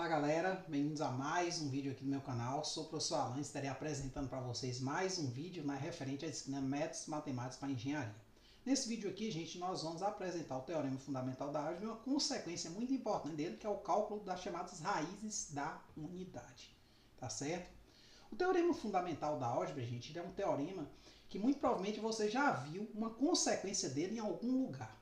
Olá galera, bem-vindos a mais um vídeo aqui no meu canal. Sou o professor Alan e estarei apresentando para vocês mais um vídeo referente à disciplina Métodos Matemáticos para Engenharia. Nesse vídeo aqui, gente, nós vamos apresentar o teorema fundamental da álgebra e uma consequência muito importante dele, que é o cálculo das chamadas raízes da unidade. Tá certo? O teorema fundamental da álgebra, gente, ele é um teorema que muito provavelmente você já viu uma consequência dele em algum lugar.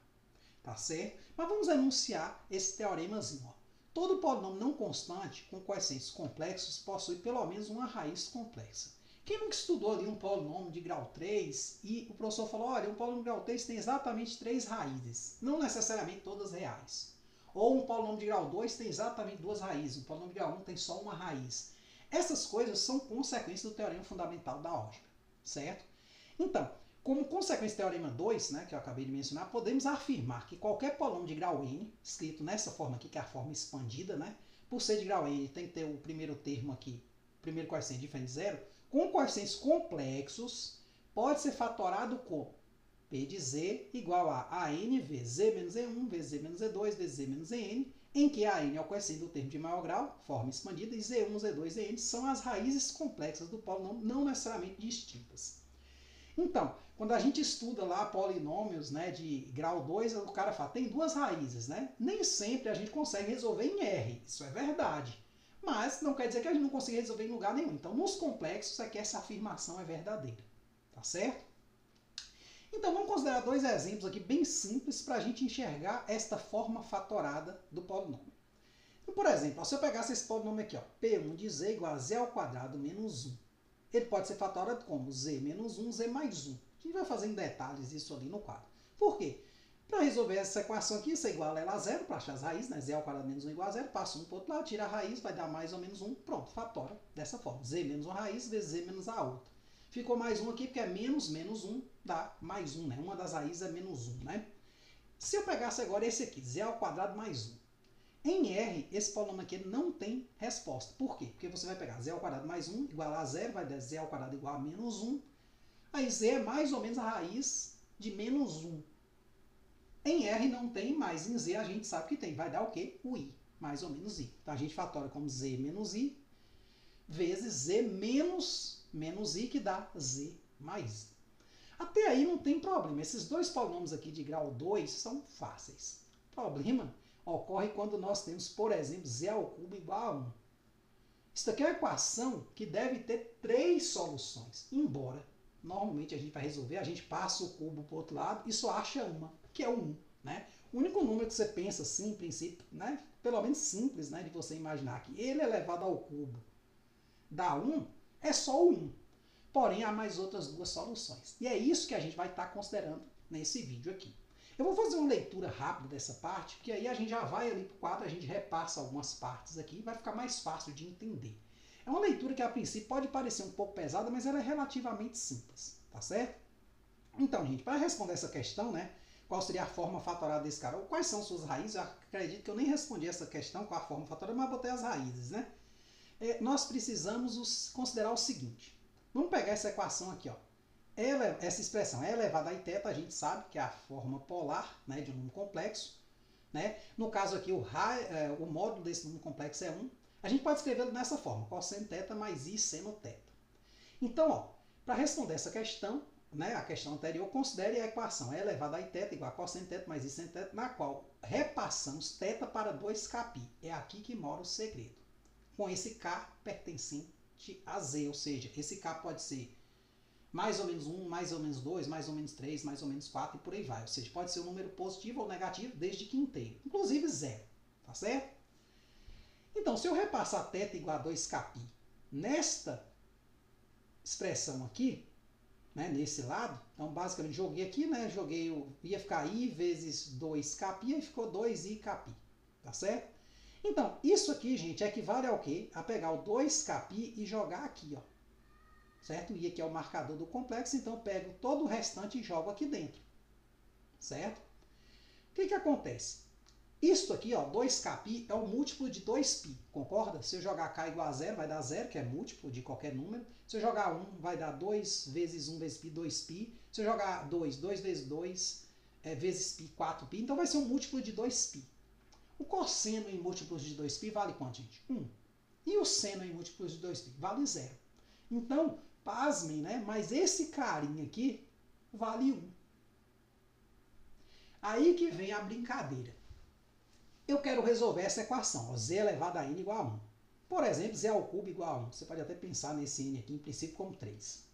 Tá certo? Mas vamos enunciar esse teoremazinho, ó. Todo polinômio não constante com coeficientes complexos possui pelo menos uma raiz complexa. Quem nunca estudou ali um polinômio de grau 3 e o professor falou, olha, um polinômio de grau 3 tem exatamente 3 raízes, não necessariamente todas reais. Ou um polinômio de grau 2 tem exatamente 2 raízes, um polinômio de grau 1 tem só uma raiz. Essas coisas são consequências do teorema fundamental da álgebra, certo? Então, como consequência do teorema 2, né, que eu acabei de mencionar, podemos afirmar que qualquer polinômio de grau n, escrito nessa forma aqui, que é a forma expandida, né, por ser de grau n, tem que ter o primeiro termo aqui, o primeiro coeficiente diferente de zero, com coeficientes complexos, pode ser fatorado com P de z igual a n vezes z menos e1, vezes z menos e2, vezes z menos en, em que a n é o coeficiente do termo de maior grau, forma expandida, e z1, z2 e n são as raízes complexas do polinômio, não necessariamente distintas. Então, quando a gente estuda lá polinômios, né, de grau 2, o cara fala, tem 2 raízes, né? Nem sempre a gente consegue resolver em R, isso é verdade. Mas não quer dizer que a gente não consiga resolver em lugar nenhum. Então, nos complexos é que essa afirmação é verdadeira, tá certo? Então, vamos considerar 2 exemplos aqui bem simples para a gente enxergar esta forma fatorada do polinômio. Então, por exemplo, se eu pegasse esse polinômio aqui, ó, P1 de z igual a z ao quadrado menos 1. Ele pode ser fatorado como z menos 1, z mais 1. A gente vai fazer em detalhes isso ali no quadro. Por quê? Para resolver essa equação aqui, você iguala ela a zero, para achar as raízes, né? Z ao quadrado menos 1 igual a zero, passa 1 para o outro lado, tira a raiz, vai dar mais ou menos 1, pronto, fatora dessa forma. Z menos uma raiz vezes z menos a outra. Ficou mais 1 aqui, porque é menos 1, dá mais 1, né? Uma das raízes é menos 1, né? Se eu pegasse agora esse aqui, z ao quadrado mais 1. Em R, esse polinômio aqui não tem resposta. Por quê? Porque você vai pegar z ao quadrado mais 1 igual a zero, vai dar z ao quadrado igual a menos 1. Aí z é mais ou menos a raiz de menos 1. Em R não tem, mas em z a gente sabe que tem. Vai dar o quê? O i, mais ou menos i. Então a gente fatora como z menos i vezes z menos i, que dá z mais i. Até aí não tem problema. Esses dois polinômios aqui de grau 2 são fáceis. O problema ocorre quando nós temos, por exemplo, z ao cubo igual a 1. Isso aqui é uma equação que deve ter 3 soluções, embora normalmente a gente vai resolver, a gente passa o cubo para o outro lado e só acha uma, que é o 1. Né? O único número que você pensa assim, em princípio, né? Pelo menos simples, né? De você imaginar que ele elevado ao cubo dá 1, é só o 1. Porém, há mais outras 2 soluções. E é isso que a gente vai estar considerando nesse vídeo aqui. Eu vou fazer uma leitura rápida dessa parte, que aí a gente já vai ali para o quadro, a gente repassa algumas partes aqui e vai ficar mais fácil de entender. É uma leitura que a princípio pode parecer um pouco pesada, mas ela é relativamente simples, tá certo? Então, gente, para responder essa questão, né, qual seria a forma fatorada desse cara, ou quais são suas raízes, eu acredito que eu nem respondi essa questão com a forma fatorada, mas botei as raízes, né? Nós precisamos considerar o seguinte, vamos pegar essa equação aqui, ó. Essa expressão é elevada a θ, a gente sabe que é a forma polar, né, de um número complexo. Né? No caso aqui, o módulo desse número complexo é 1. A gente pode escrevê-lo dessa forma, cosseno θ mais i seno θ. Então, para responder essa questão, né, a questão anterior, considere a equação é elevada a θ igual a cosseno θ mais i seno θ, na qual repassamos θ para 2κπ. É aqui que mora o segredo. Com esse k pertencente a z, ou seja, esse k pode ser mais ou menos 1, mais ou menos 2, mais ou menos 3, mais ou menos 4 e por aí vai. Ou seja, pode ser um número positivo ou negativo, desde que inteiro. Inclusive zero, tá certo? Então, se eu repassar θ igual a 2κπ nesta expressão aqui, né, nesse lado, então basicamente joguei aqui, né, ia ficar i vezes 2κπ e ficou 2ikπ, tá certo? Então, isso aqui, gente, equivale ao quê? A pegar o 2κπ e jogar aqui, ó. Certo? I aqui é o marcador do complexo, então eu pego todo o restante e jogo aqui dentro. Certo? O que acontece? Isso aqui, ó, 2kπ é o múltiplo de 2π, concorda? Se eu jogar k igual a 0, vai dar 0, que é múltiplo de qualquer número. Se eu jogar 1, vai dar 2 vezes 1 vezes π, 2π. Se eu jogar 2, 2 vezes 2 vezes π, 4π. Então vai ser um múltiplo de 2π. O cosseno em múltiplos de 2π vale quanto, gente? 1. E o seno em múltiplos de 2π vale 0. Então, pasmem, né? Mas esse carinha aqui vale 1. Aí que vem a brincadeira. Eu quero resolver essa equação, ó, z elevado a n igual a 1. Por exemplo, z ao cubo igual a 1. Você pode até pensar nesse n aqui, em princípio, como 3.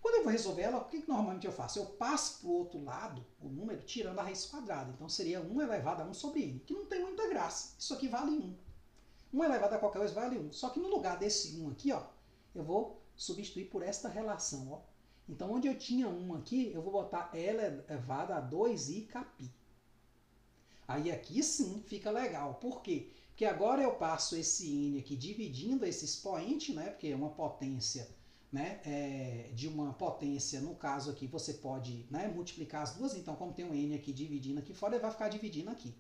Quando eu vou resolver ela, o que normalmente eu faço? Eu passo para o outro lado o número tirando a raiz quadrada. Então seria 1 elevado a 1 sobre n, que não tem muita graça. Isso aqui vale 1. 1 elevado a qualquer coisa vale 1. Só que no lugar desse 1 aqui, ó, eu vou substituir por esta relação. Ó. Então, onde eu tinha 1 aqui, eu vou botar elevado a 2i capi. Aí aqui sim fica legal. Por quê? Porque agora eu passo esse n aqui dividindo esse expoente, né? Porque é uma potência, né? De uma potência, no caso aqui, você pode, né, multiplicar as duas. Então, como tem um n aqui dividindo aqui fora, ele vai ficar dividindo aqui.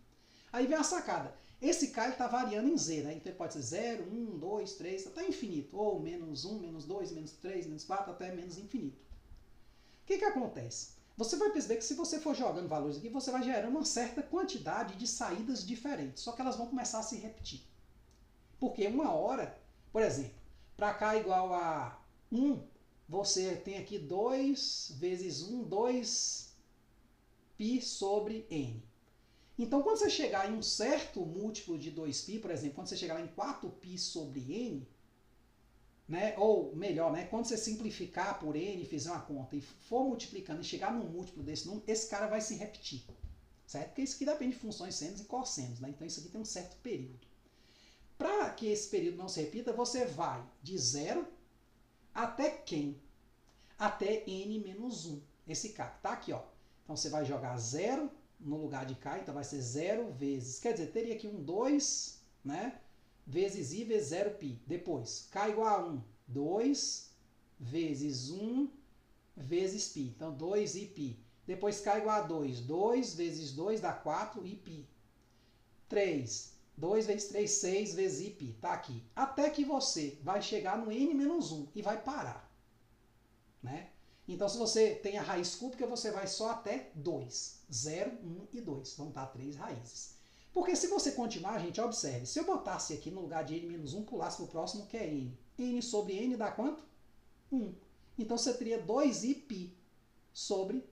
Aí vem a sacada. Esse k está variando em z, né? Então ele pode ser 0, 1, 2, 3, até infinito. Ou menos 1, menos 2, menos 3, menos 4, até menos infinito. O que acontece? Você vai perceber que se você for jogando valores aqui, você vai gerando uma certa quantidade de saídas diferentes. Só que elas vão começar a se repetir. Porque uma hora, por exemplo, para k igual a 1, você tem aqui 2 vezes 1, 2π sobre n. Então, quando você chegar em um certo múltiplo de 2π, por exemplo, quando você chegar lá em 4π sobre n, né? Ou melhor, né? Quando você simplificar por n e fizer uma conta e for multiplicando e chegar num múltiplo desse número, esse cara vai se repetir. Certo? Porque isso aqui depende de funções senos e cossenos. Né? Então isso aqui tem um certo período. Para que esse período não se repita, você vai de 0 até quem? Até n menos 1. Esse k está aqui. Ó. Então você vai jogar 0 no lugar de k, então vai ser 0 vezes. Quer dizer, teria aqui um 2, né? Vezes i vezes 0π. Depois, k igual a 1, 2 vezes 1 vezes π. Então, 2iπ. Depois, k igual a 2, 2 vezes 2 dá 4iπ. 3, 2 vezes 3, 6 vezes iπ. Está aqui. Até que você vai chegar no n menos 1 e vai parar. Né? Então, se você tem a raiz cúbica, você vai só até 2. 0, 1 e 2. Vão estar 3 raízes. Porque se você continuar, gente, observe. Se eu botasse aqui no lugar de n menos 1, pulasse para o próximo, que é n. n sobre n dá quanto? 1. Então, você teria 2iπ sobre,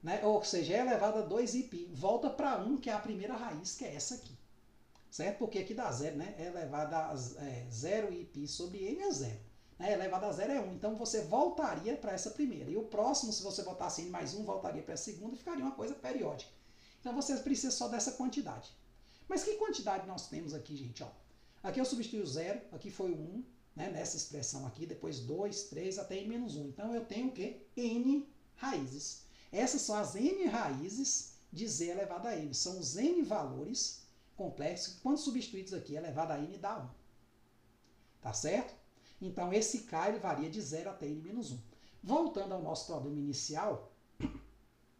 né, ou seja, é elevado a 2iπ. Volta para 1, que é a primeira raiz, que é essa aqui. Certo? Porque aqui dá 0, né? É elevado a 0iπ sobre n é 0. Né? Elevado a 0 é 1. Então, você voltaria para essa primeira. E o próximo, se você botasse n mais 1, voltaria para a segunda e ficaria uma coisa periódica. Então, você precisa só dessa quantidade. Mas que quantidade nós temos aqui, gente? Ó, aqui eu substituí o 0, aqui foi o 1, né, nessa expressão aqui, depois 2, 3, até n menos 1. Então, eu tenho o quê? N raízes. Essas são as n raízes de z elevado a n. São os n valores complexos que, quando substituídos aqui, elevado a n dá 1. Tá certo? Então, esse k ele varia de 0 até n menos 1. Voltando ao nosso problema inicial,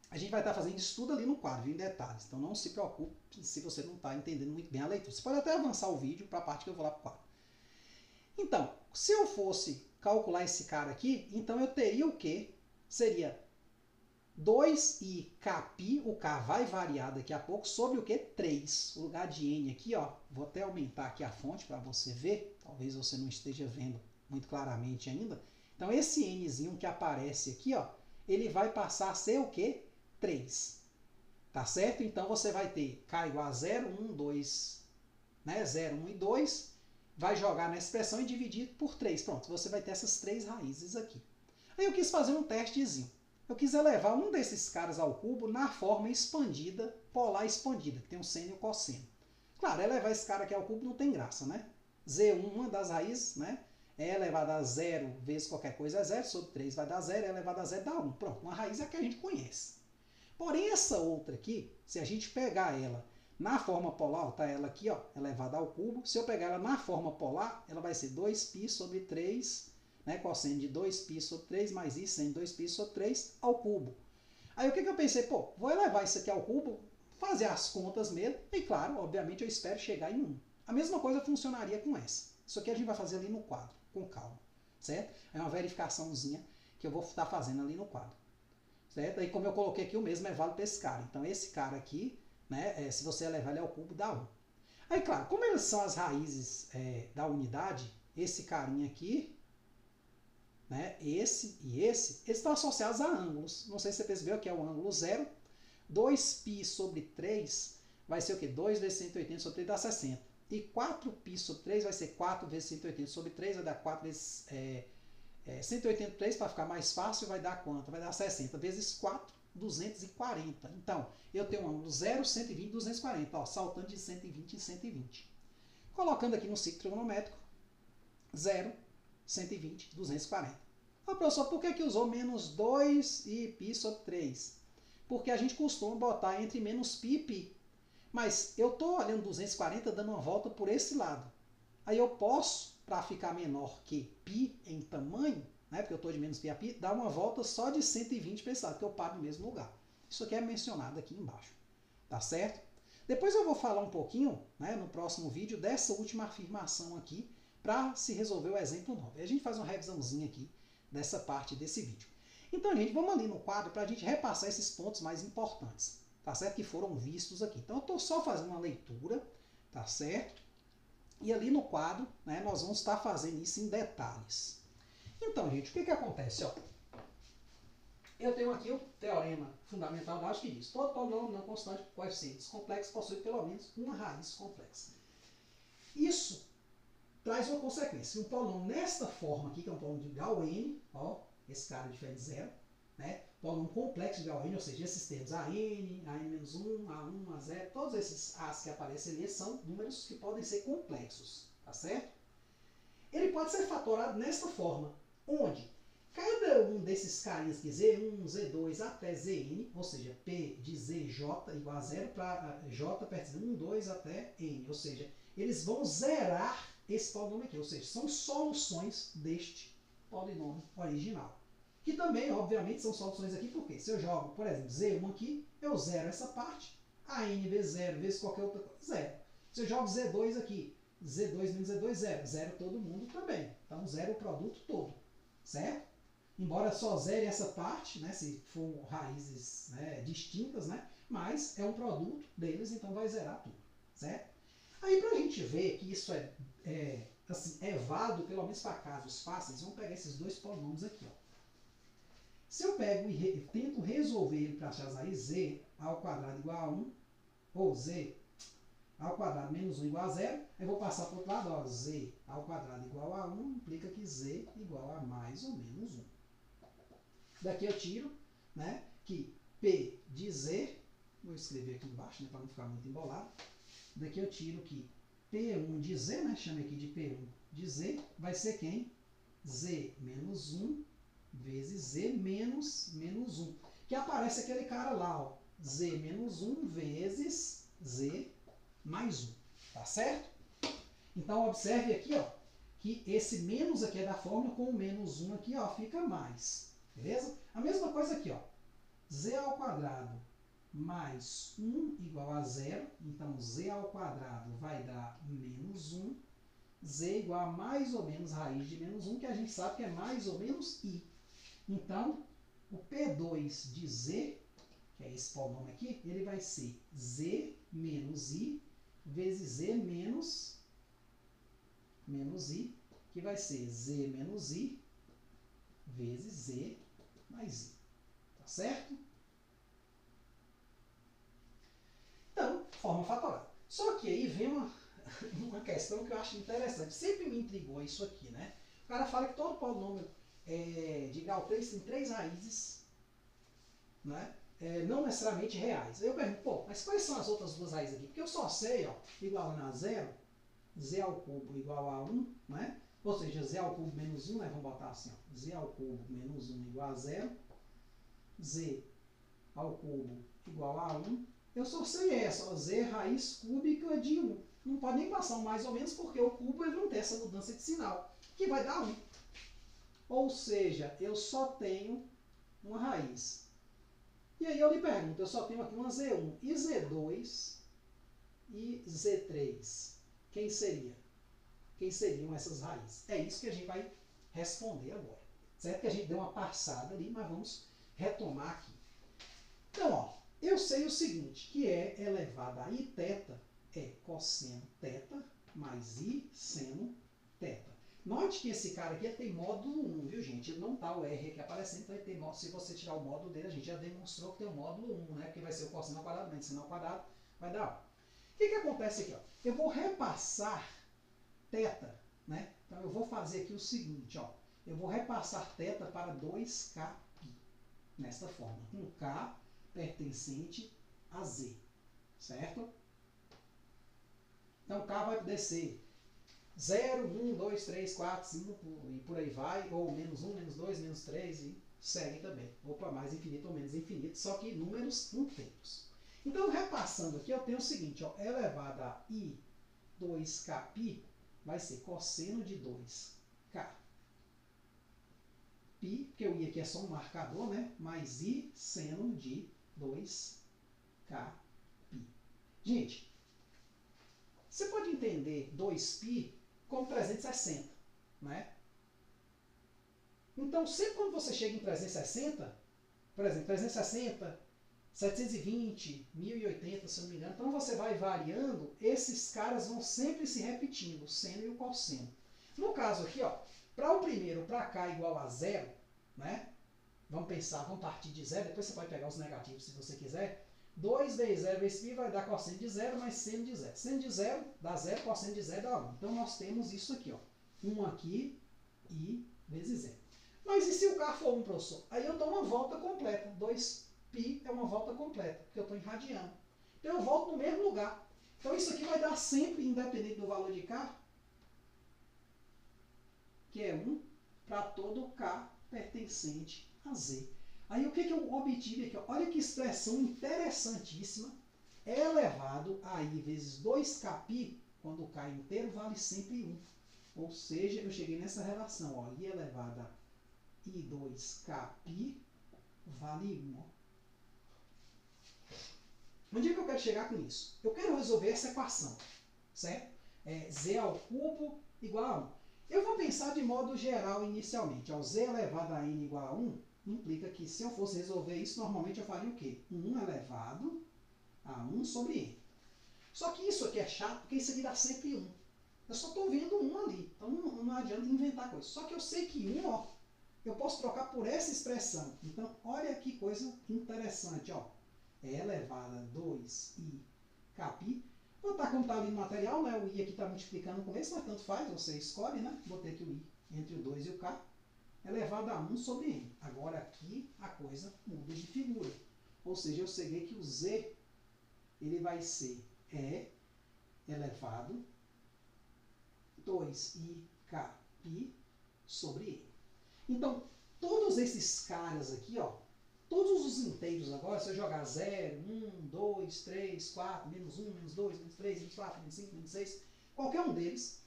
a gente vai estar fazendo isso tudo ali no quadro, em detalhes. Então não se preocupe se você não está entendendo muito bem a leitura. Você pode até avançar o vídeo para a parte que eu vou lá para o quadro. Então, se eu fosse calcular esse cara aqui, então eu teria o quê? Seria 2i capi, o k vai variar daqui a pouco, sobre o quê? 3. O lugar de n aqui, ó, vou até aumentar aqui a fonte para você ver. Talvez você não esteja vendo muito claramente ainda. Então esse nzinho que aparece aqui, ó, ele vai passar a ser o quê? 3. Tá certo? Então, você vai ter k igual a 0, 1, 2, né? 0, 1 e 2. Vai jogar na expressão e dividir por 3. Pronto, você vai ter essas 3 raízes aqui. Aí eu quis fazer um testezinho. Eu quis elevar um desses caras ao cubo na forma expandida, polar expandida, que tem um seno e um cosseno. Claro, elevar esse cara aqui ao cubo não tem graça, né? Z1, uma das raízes, né? É elevado a 0 vezes qualquer coisa é 0, sobre 3 vai dar 0, é elevado a 0 dá 1. Pronto, uma raiz é a que a gente conhece. Porém, essa outra aqui, se a gente pegar ela na forma polar, tá ela aqui, ó, elevada ao cubo. Se eu pegar ela na forma polar, ela vai ser 2π sobre 3, né, cosseno de 2π sobre 3 mais i seno de 2π sobre 3 ao cubo. Aí o que eu pensei? Pô, vou elevar isso aqui ao cubo, fazer as contas mesmo, e claro, obviamente eu espero chegar em 1. A mesma coisa funcionaria com essa. Isso aqui a gente vai fazer ali no quadro, com calma, certo? É uma verificaçãozinha que eu vou estar fazendo ali no quadro. Certo? Aí, como eu coloquei aqui, o mesmo é válido para esse cara. Então, esse cara aqui, né, se você elevar ele ao cubo, dá 1. Aí, claro, como elas são as raízes da unidade, esse carinha aqui, né, esse e esse, eles estão associados a ângulos. Não sei se você percebeu que é o ângulo 0. 2π sobre 3 vai ser o quê? 2 vezes 180 sobre 3 dá 60. E 4π sobre 3 vai ser 4 vezes 180 sobre 3, vai dar 4 vezes 183, para ficar mais fácil, vai dar quanto? Vai dar 60 vezes 4, 240. Então, eu tenho um ângulo 0, 120, 240, ó, saltando de 120 em 120. Colocando aqui no ciclo trigonométrico, 0, 120, 240. Ah, professor, por que usou menos 2 e π sobre 3? Porque a gente costuma botar entre menos π e π. Mas eu estou olhando 240 dando uma volta por esse lado. Aí eu posso, para ficar menor que π em tamanho, né, porque eu estou de menos π a π, dar uma volta só de 120 para esse lado, que eu paro no mesmo lugar. Isso aqui é mencionado aqui embaixo. Tá certo? Depois eu vou falar um pouquinho, né, no próximo vídeo, dessa última afirmação aqui, para se resolver o exemplo 9. A gente faz uma revisãozinha aqui dessa parte desse vídeo. Então, gente, vamos ali no quadro para a gente repassar esses pontos mais importantes, tá certo? Que foram vistos aqui. Então, eu estou só fazendo uma leitura, tá certo? E ali no quadro, né, nós vamos estar fazendo isso em detalhes. Então, gente, o que acontece? Ó, eu tenho aqui o teorema fundamental da álgebra que diz: todo polinômio não constante com coeficientes complexos possui pelo menos uma raiz complexa. Isso traz uma consequência. Um polínômio nesta forma aqui, que é um polínômio de grau n, ó, esse cara difere de zero, né? Polínômio complexo de grau n, ou seja, esses termos AN, AN-1, A1, A0, todos esses A's que aparecem ali são números que podem ser complexos, tá certo? Ele pode ser fatorado nesta forma, onde cada um desses carinhas aqui, Z1, Z2 até Zn, ou seja, P de ZJ igual a zero para J perto de 1, 2 até N, ou seja, eles vão zerar esse polinômio aqui, ou seja, são soluções deste polinômio original. Que também, obviamente, são soluções aqui, porque se eu jogo, por exemplo, Z1 aqui, eu zero essa parte, a n vezes 0 vezes qualquer outra coisa, zero. Se eu jogo Z2 aqui, Z2 menos Z2, zero. Zero todo mundo também. Então, zero o produto todo, certo? Embora só zere essa parte, né, se for raízes, né, distintas, né, mas é um produto deles, então vai zerar tudo, certo? Aí, para a gente ver que isso assim, é válido, pelo menos para casos fáceis, vamos pegar esses dois polinômios aqui. Ó. Se eu pego e tento resolver ele para achar as raízes, z ao quadrado igual a 1, ou z ao quadrado menos 1 igual a 0, eu vou passar para o outro lado, ó, z ao quadrado igual a 1, implica que z igual a mais ou menos 1. Daqui eu tiro, né, que P de Z, vou escrever aqui embaixo, né, para não ficar muito embolado. Daqui eu tiro que P1 de Z, né, chame aqui de P1 de Z, vai ser quem? Z menos 1 vezes Z menos 1. Que aparece aquele cara lá, ó, Z menos 1 vezes Z mais 1. Tá certo? Então, observe aqui, ó, que esse menos aqui é da fórmula, com o menos 1 aqui, ó, fica mais. Beleza? A mesma coisa aqui, ó. Z ao quadrado mais 1 igual a 0. Então, Z ao quadrado vai dar menos 1. Z igual a mais ou menos raiz de menos 1, que a gente sabe que é mais ou menos I. Então, o P2 de Z, que é esse polinômio aqui, ele vai ser Z menos I vezes Z menos I, que vai ser Z menos I vezes Z mais I. Tá certo? Então, forma fatorada. Só que aí vem uma questão que eu acho interessante. Sempre me intrigou isso aqui, né? O cara fala que todo polinômio de grau 3 tem 3 raízes, né? Não necessariamente reais. Aí eu pergunto, pô, mas quais são as outras duas raízes aqui? Porque eu só sei, ó, igual a 0, z ao cubo igual a 1, né? Ou seja, z ao cubo menos 1, né? Vamos botar assim, ó, z ao cubo menos 1 igual a 0, z ao cubo igual a 1. Eu só sei essa, ó, z raiz cúbica de 1. Não pode nem passar um mais ou menos, porque o cubo ele não tem essa mudança de sinal, que vai dar 1. Ou seja, eu só tenho uma raiz. E aí eu lhe pergunto, eu só tenho aqui uma Z1 e Z2 e Z3. Quem seria? Quem seriam essas raízes? É isso que a gente vai responder agora. Certo que a gente deu uma passada ali, mas vamos retomar aqui. Então, ó, eu sei o seguinte, que E elevado a I θ é cosseno θ mais I seno θ. Note que esse cara aqui tem módulo 1, viu, gente? Ele não tá o R aqui aparecendo, então ele tem módulo. Se você tirar o módulo dele, a gente já demonstrou que tem o módulo 1, né? Porque vai ser o cosseno ao quadrado, menos seno ao quadrado, vai dar 1. O que acontece aqui? Ó? Eu vou repassar θ, né? Então eu vou fazer aqui o seguinte, ó. Eu vou repassar θ para 2kπ, nesta forma, com K pertencente a Z, certo? Então K vai descer 0, 1, 2, 3, 4, 5 e por aí vai, ou menos 1, menos 2, menos 3 e segue também. Ou para mais infinito ou menos infinito, só que números inteiros. Então, repassando aqui, eu tenho o seguinte, ó, elevado a I 2kπ vai ser cosseno de 2k π, porque o I aqui é só um marcador, né? Mais I seno de 2kπ. Gente, você pode entender 2π como 360, né? Então, sempre quando você chega em 360, por exemplo, 360, 720, 1080, se eu não me engano, então você vai variando, esses caras vão sempre se repetindo, o seno e o cosseno. No caso aqui, ó, para o primeiro, para cá igual a 0, né? Vamos pensar, vamos partir de 0, depois você pode pegar os negativos se você quiser. 2 vezes 0 vezes π vai dar cosseno de 0 mais seno de 0. Seno de 0 dá 0, cosseno de 0 dá 1. Então nós temos isso aqui, ó. 1 aqui e vezes 0. Mas e se o K for 1, professor? Aí eu dou uma volta completa. 2π é uma volta completa, porque eu estou em radiano. Então eu volto no mesmo lugar. Então isso aqui vai dar sempre, independente do valor de K, que é 1, para todo K pertencente a Z. Aí o que eu obtive aqui? Olha que expressão interessantíssima. É elevado a I vezes 2kπ, quando o K inteiro vale sempre 1. Ou seja, eu cheguei nessa relação. Ó, I elevado a I2kπ vale 1. Ó. Onde é que eu quero chegar com isso? Eu quero resolver essa equação, certo? Z ao cubo igual a 1. Eu vou pensar de modo geral inicialmente. Ó, Z elevado a N igual a 1 implica que se eu fosse resolver isso, normalmente eu faria o quê? 1 elevado a 1 sobre N. Só que isso aqui é chato, porque isso aqui dá sempre 1. Eu só estou vendo 1 ali, então não adianta inventar coisa. Só que eu sei que 1, ó, eu posso trocar por essa expressão. Então, olha que coisa interessante, ó. É elevado a 2i-kπ. Vou botar como está ali no material, né? O i aqui está multiplicando com esse, mas tanto faz, você escolhe, né? Botei aqui o i entre o 2 e o k. Elevado a 1 sobre n. Agora aqui a coisa muda de figura. Ou seja, eu sei que o z ele vai ser E elevado 2i-kπ sobre n. Então, todos esses caras aqui, ó, todos os inteiros agora, se eu jogar 0, 1, 2, 3, 4, menos 1, menos 2, menos 3, menos 4, menos 5, menos 6, qualquer um deles,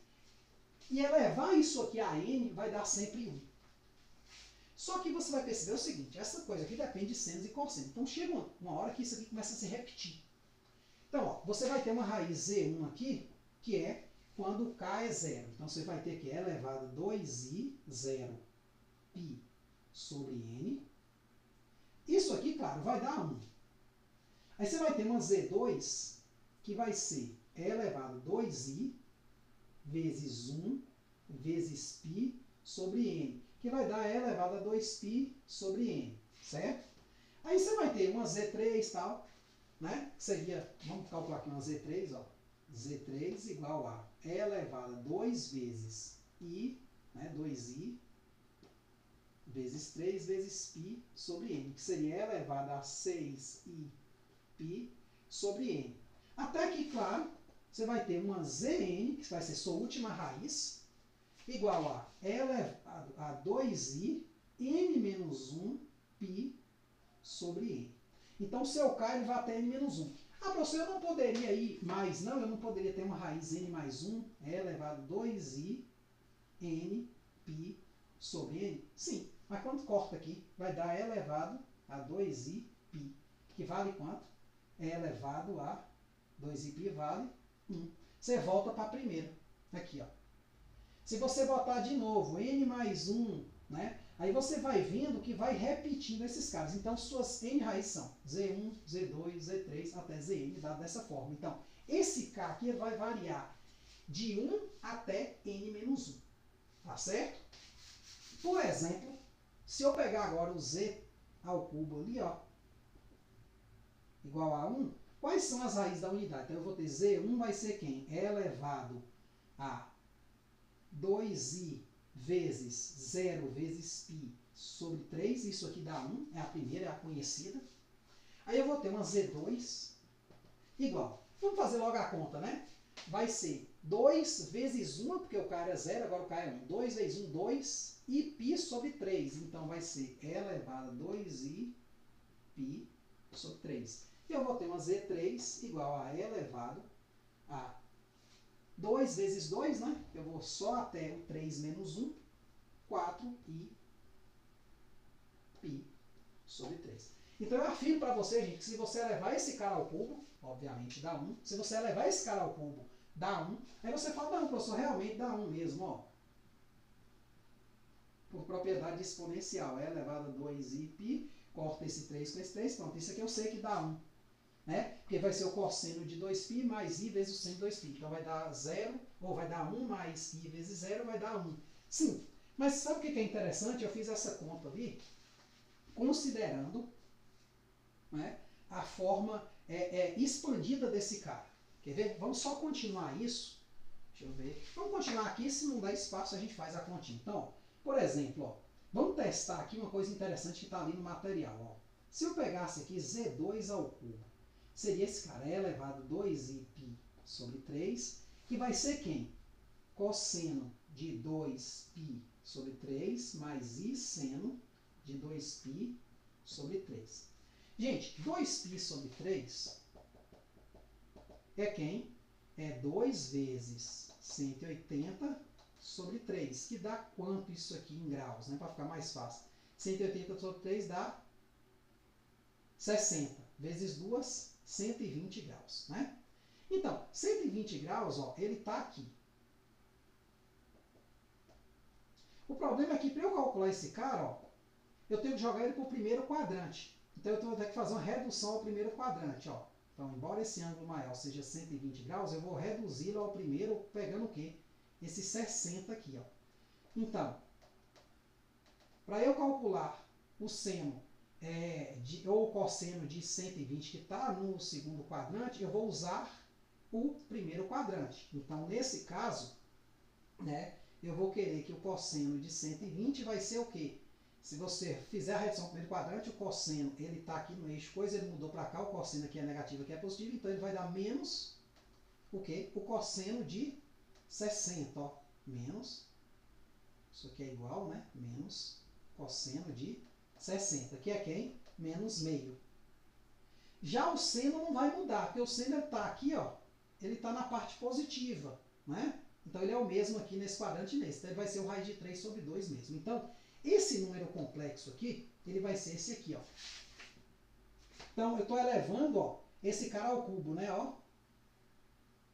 e elevar isso aqui a n vai dar sempre 1. Só que você vai perceber o seguinte, essa coisa aqui depende de senos e cossenos. Então chega uma hora que isso aqui começa a se repetir. Então, ó, você vai ter uma raiz Z1 aqui, que é quando K é 0. Então você vai ter que elevado a 2i 0 π sobre n. Isso aqui, claro, vai dar 1. Aí você vai ter uma Z2, que vai ser elevado a 2i vezes 1 vezes π sobre n, que vai dar elevado a 2π sobre n, certo? Aí você vai ter uma Z3 tal, né? Seria, vamos calcular aqui uma Z3, ó. Z3 igual a elevado a 2 vezes i, né? 2i, vezes 3 vezes π sobre n, que seria elevado a 6i π sobre n. Até que, claro, você vai ter uma Zn, que vai ser sua última raiz, igual a elevado a 2i n menos 1 π sobre n. Então, o seu K ele vai até n menos 1. Ah, professor, eu não poderia ir mais, não? Eu não poderia ter uma raiz n mais 1 elevado a 2i n π sobre n? Sim, mas quando corta aqui, vai dar elevado a 2i π, que vale quanto? Elevado a 2i π vale 1. Você volta para a primeira. Aqui, ó. Se você botar de novo n mais 1, né? Aí você vai vendo que vai repetindo esses caras. Então, suas n raízes são Z1, Z2, Z3 até Zn, dado dessa forma. Então, esse k aqui vai variar de 1 até n menos 1. Tá certo? Por exemplo, se eu pegar agora o z ao cubo ali, ó, igual a 1, quais são as raízes da unidade? Então eu vou ter z1 vai ser quem? É elevado a 2i vezes 0 vezes π sobre 3, isso aqui dá 1, é a primeira, é a conhecida. Aí eu vou ter uma z2 igual. Vamos fazer logo a conta, né? Vai ser 2 vezes 1, porque o k era 0, agora o k é 1. 2 vezes 1, 2, e π sobre 3. Então vai ser e elevado a 2i π sobre 3. E eu vou ter uma z3 igual a e elevado a 2 vezes 2, né? Eu vou só até o 3 menos 1, 4i π sobre 3. Então eu afirmo para você, gente, que se você elevar esse cara ao cubo, obviamente dá 1. Se você elevar esse cara ao cubo, dá 1. Aí você fala, não, professor, realmente dá 1 mesmo, ó. Por propriedade exponencial, e elevado a 2i π, corta esse 3 com esse 3, pronto, isso aqui eu sei que dá 1. Né? Porque vai ser o cosseno de 2π mais i vezes o seno de 2π. Então vai dar 0, ou vai dar 1 mais i vezes 0, vai dar 1. Sim, mas sabe o que é interessante? Eu fiz essa conta ali, considerando, né, a forma expandida desse cara. Quer ver? Vamos só continuar isso. Deixa eu ver. Vamos continuar aqui, se não der espaço a gente faz a continha. Então, por exemplo, ó, vamos testar aqui uma coisa interessante que está ali no material. Ó. Se eu pegasse aqui z2 ao cubo, seria esse cara, e elevado a 2i π sobre 3, que vai ser quem? Cosseno de 2π sobre 3 mais i seno de 2π sobre 3. Gente, 2π sobre 3 é quem? É 2 vezes 180 sobre 3, que dá quanto isso aqui em graus, né? Para ficar mais fácil. 180 sobre 3 dá 60, vezes 2, 120 graus, né? Então, 120 graus, ó, ele está aqui. O problema é que para eu calcular esse cara, ó, eu tenho que jogar ele para o primeiro quadrante. Então eu vou ter que fazer uma redução ao primeiro quadrante, ó. Então, embora esse ângulo maior seja 120 graus, eu vou reduzi-lo ao primeiro, pegando o quê? Esse 60 aqui, ó. Então, para eu calcular o seno ou o cosseno de 120 que está no segundo quadrante, eu vou usar o primeiro quadrante. Então, nesse caso, né, eu vou querer que o cosseno de 120 vai ser o quê? Se você fizer a redução do primeiro quadrante, o cosseno ele está aqui no eixo coisa, ele mudou para cá, o cosseno aqui é negativo, aqui é positivo, então ele vai dar menos o quê? O cosseno de 60, ó, menos, isso aqui é igual, né? Menos cosseno de 60, que é quem? Menos meio. Já o seno não vai mudar, porque o seno está aqui, ó, ele está na parte positiva, né? Então ele é o mesmo aqui nesse quadrante e nesse, então ele vai ser o raiz de 3 sobre 2 mesmo. Então, esse número complexo aqui, ele vai ser esse aqui, ó. Então, eu estou elevando, ó, esse cara ao cubo, né, ó.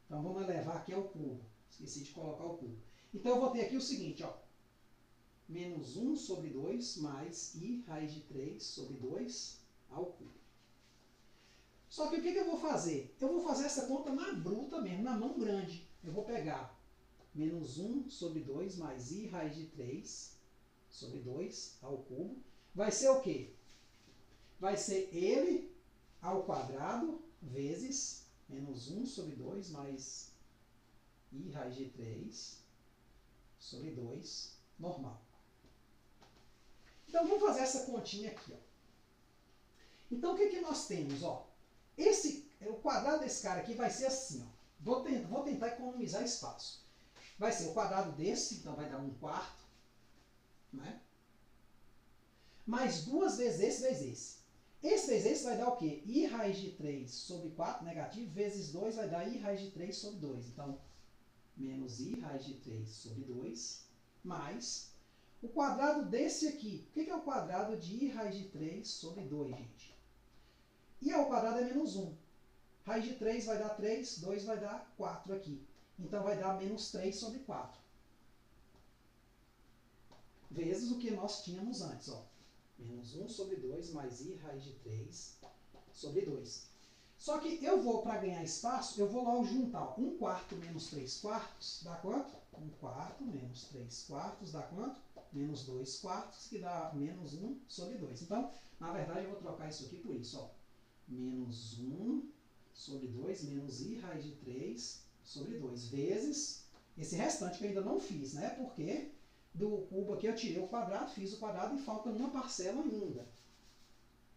Então, vamos elevar aqui ao cubo. Esqueci de colocar o cubo. Então, eu vou ter aqui o seguinte, ó. Menos 1 sobre 2 mais i raiz de 3 sobre 2 ao cubo. Só que o que eu vou fazer? Eu vou fazer essa conta na bruta mesmo, na mão grande. Eu vou pegar menos 1 sobre 2 mais i raiz de 3 sobre 2 ao cubo. Vai ser o quê? Vai ser ele ao quadrado vezes menos 1 sobre 2 mais i raiz de 3 sobre 2 normal. Então, vamos fazer essa continha aqui, ó. Então, o que nós temos, ó? O quadrado desse cara aqui vai ser assim, ó. Vou tentar economizar espaço. Vai ser o quadrado desse, então vai dar 1/4, né? Mais 2 vezes esse vezes esse. Esse vezes esse vai dar o quê? I raiz de 3 sobre 4 negativo, vezes 2 vai dar I raiz de 3 sobre 2. Então, menos I raiz de 3 sobre 2, mais o quadrado desse aqui. O que é o quadrado de I raiz de 3 sobre 2, gente? I ao quadrado é menos 1. Raiz de 3 vai dar 3, 2 vai dar 4 aqui. Então, vai dar menos 3 sobre 4. Vezes o que nós tínhamos antes, ó. Menos 1 sobre 2 mais i raiz de 3 sobre 2. Só que eu vou, para ganhar espaço, eu vou logo juntar 1 quarto menos 3 quartos, dá quanto? 1 quarto menos 3 quartos dá quanto? Menos 2 quartos, que dá menos 1 sobre 2. Então, na verdade, eu vou trocar isso aqui por isso, ó. Menos 1 sobre 2, menos i raiz de 3 sobre 2, vezes esse restante que eu ainda não fiz, né? Porque do cubo aqui eu tirei o quadrado, fiz o quadrado e falta uma parcela ainda.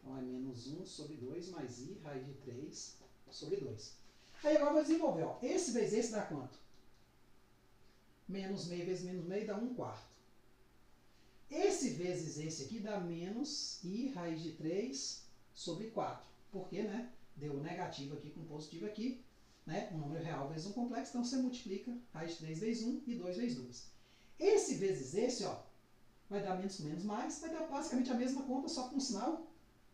Então, é menos 1 sobre 2 mais i raiz de 3 sobre 2. Aí agora eu vou desenvolver, ó. Esse vezes esse dá quanto? Menos meio vezes menos meio dá 1 quarto. Esse vezes esse aqui dá menos i raiz de 3 sobre 4. Por quê, né? Deu negativo aqui com positivo aqui, né? Um número real vezes um complexo, então você multiplica raiz de 3 vezes 1 e 2 vezes 2. Esse vezes esse, ó, vai dar menos com menos mais, vai dar basicamente a mesma conta, só com um sinal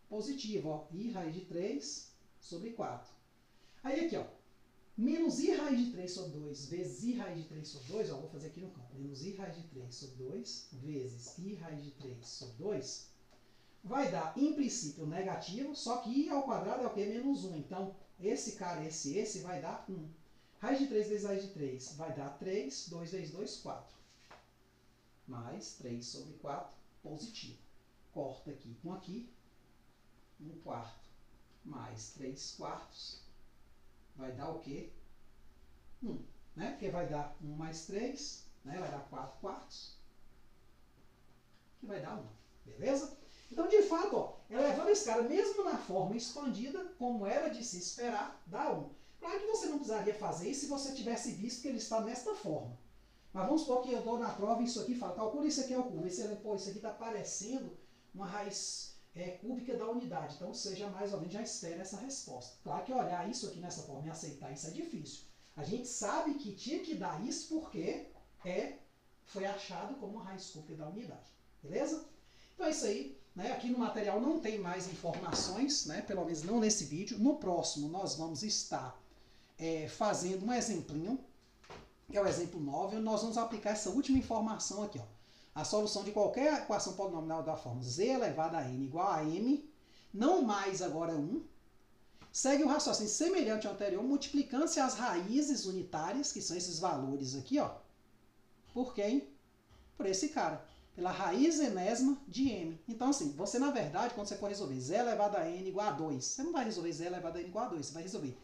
positivo, ó, i raiz de 3 sobre 4. Aí aqui, ó, menos i raiz de 3 sobre 2 vezes i raiz de 3 sobre 2, ó, vou fazer aqui no campo, menos i raiz de 3 sobre 2 vezes i raiz de 3 sobre 2, vai dar, em princípio, negativo, só que i ao quadrado é o quê? Menos 1. Então, esse cara, esse vai dar 1. Raiz de 3 vezes raiz de 3 vai dar 3, 2 vezes 2, 4. Mais 3 sobre 4, positivo. Corta aqui com aqui, 1 quarto mais 3 quartos, vai dar o quê? 1, né? Porque vai dar 1 mais 3, né? Vai dar 4 quartos, que vai dar 1, beleza? Então, de fato, ó, elevando esse cara, mesmo na forma expandida, como era de se esperar, dá 1. Claro que você não precisaria fazer isso se você tivesse visto que ele está nesta forma. Mas vamos supor que eu dou na prova isso aqui e falo, calcula isso aqui é o cubo. Esse, pô, isso aqui está parecendo uma raiz cúbica da unidade. Então, você já mais ou menos já espera essa resposta. Claro que olhar isso aqui nessa forma e aceitar isso é difícil. A gente sabe que tinha que dar isso porque foi achado como uma raiz cúbica da unidade. Beleza? Então é isso aí. Né? Aqui no material não tem mais informações, né? Pelo menos não nesse vídeo. No próximo nós vamos estar fazendo um exemplinho, que é o exemplo 9, onde nós vamos aplicar essa última informação aqui, ó. A solução de qualquer equação polinomial da forma z elevado a n igual a m, não mais agora 1, segue o raciocínio semelhante ao anterior, multiplicando-se as raízes unitárias, que são esses valores aqui, ó, por quem? Por esse cara, pela raiz enésima de m. Então, assim, você, na verdade, quando você for resolver z elevado a n igual a 2, você não vai resolver z elevado a n igual a 2, você vai resolver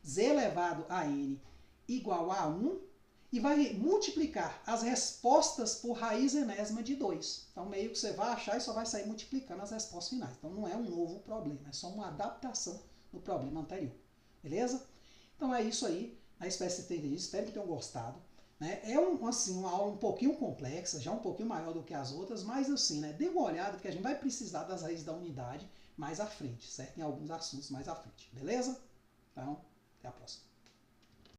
z elevado a n igual a 1, e vai multiplicar as respostas por raiz enésima de 2. Então, meio que você vai achar e só vai sair multiplicando as respostas finais. Então, não é um novo problema, é só uma adaptação do problema anterior. Beleza? Então, é isso aí. A espécie de entendido. Espero que tenham gostado. Né? É uma aula um pouquinho complexa, já um pouquinho maior do que as outras, mas assim, né? Dê uma olhada, porque a gente vai precisar das raízes da unidade mais à frente, certo? Em alguns assuntos mais à frente. Beleza? Então, até a próxima.